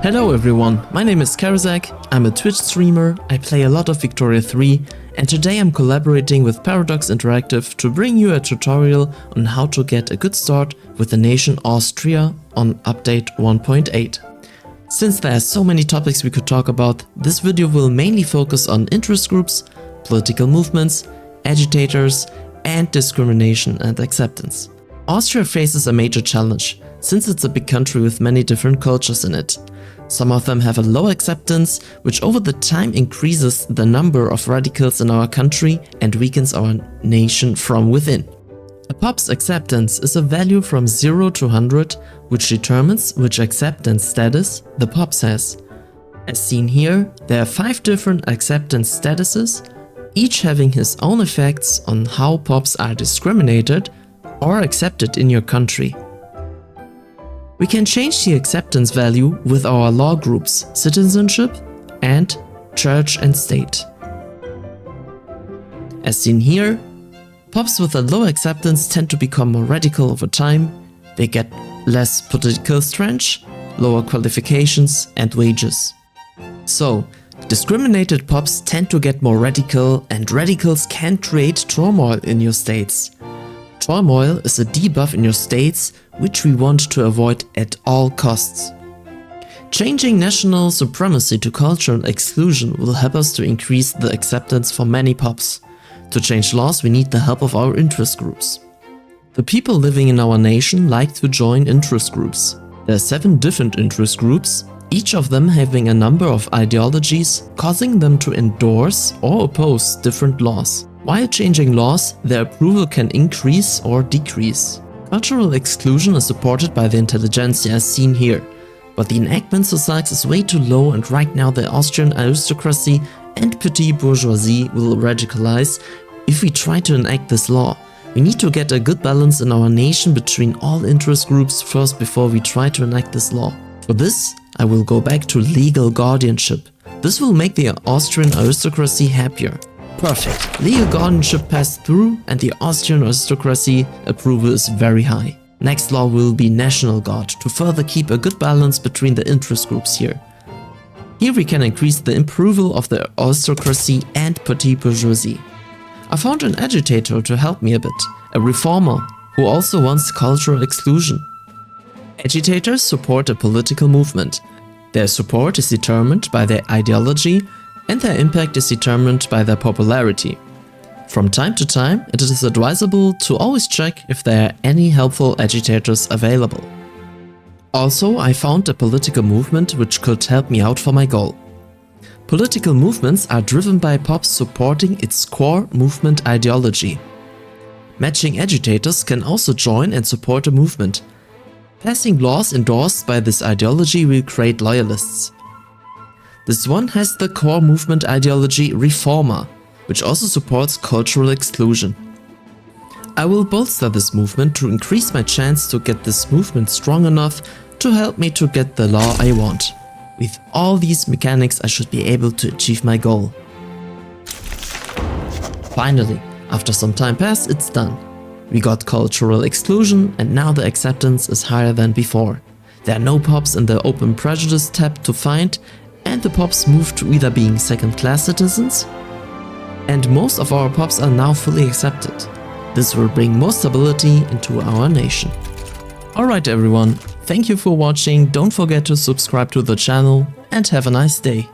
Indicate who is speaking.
Speaker 1: Hello everyone, my name is Karazak, I'm a Twitch streamer, I play a lot of Victoria 3, and today I'm collaborating with Paradoxinteractive to bring you a tutorial on how to get a good start with the nation Austria on update 1.8. Since there are so many topics we could talk about, this video will mainly focus on interest groups, political movements, agitators, and discrimination and acceptance. Austria faces a major challenge, since it's a big country with many different cultures in it. Some of them have a low acceptance, which over the time increases the number of radicals in our country and weakens our nation from within. A pop's acceptance is a value from 0 to 100, which determines which acceptance status the pop has. As seen here, there are 5 different acceptance statuses, each having his own effects on how pops are discriminated or accepted in your country. We can change the acceptance value with our law groups citizenship and church and state. As seen here, pops with a low acceptance tend to become more radical over time, they get less political strength, lower qualifications and wages. So, discriminated pops tend to get more radical, and radicals can create turmoil in your states. Turmoil is a debuff in your states, which we want to avoid at all costs. Changing national supremacy to cultural exclusion will help us to increase the acceptance for many pops. To change laws, we need the help of our interest groups. The people living in our nation like to join interest groups. There are 7 different interest groups, each of them having a number of ideologies, causing them to endorse or oppose different laws. While changing laws, their approval can increase or decrease. Cultural exclusion is supported by the intelligentsia as seen here, but the enactment society is way too low, and right now the Austrian aristocracy and petty bourgeoisie will radicalize if we try to enact this law. We need to get a good balance in our nation between all interest groups first before we try to enact this law. For this, I will go back to legal guardianship. This will make the Austrian aristocracy happier. Perfect. Legal guardianship passed through and the Austrian aristocracy approval is very high. Next law will be national guard to further keep a good balance between the interest groups here. Here we can increase the approval of the aristocracy and petty bourgeoisie. I found an agitator to help me a bit, a reformer who also wants cultural exclusion. Agitators support a political movement. Their support is determined by their ideology, and their impact is determined by their popularity. From time to time, it is advisable to always check if there are any helpful agitators available. Also, I found a political movement which could help me out for my goal. Political movements are driven by pops supporting its core movement ideology. Matching agitators can also join and support a movement. Passing laws endorsed by this ideology will create loyalists. This one has the core movement ideology reformer, which also supports cultural exclusion. I will bolster this movement to increase my chance to get this movement strong enough to help me to get the law I want. With all these mechanics, I should be able to achieve my goal. Finally, after some time passed, it's done. We got cultural exclusion and now the acceptance is higher than before. There are no pops in the open prejudice tab to find, and the pops move to either being second-class citizens, and most of our pops are now fully accepted. This will bring more stability into our nation. Alright everyone, thank you for watching, don't forget to subscribe to the channel and have a nice day.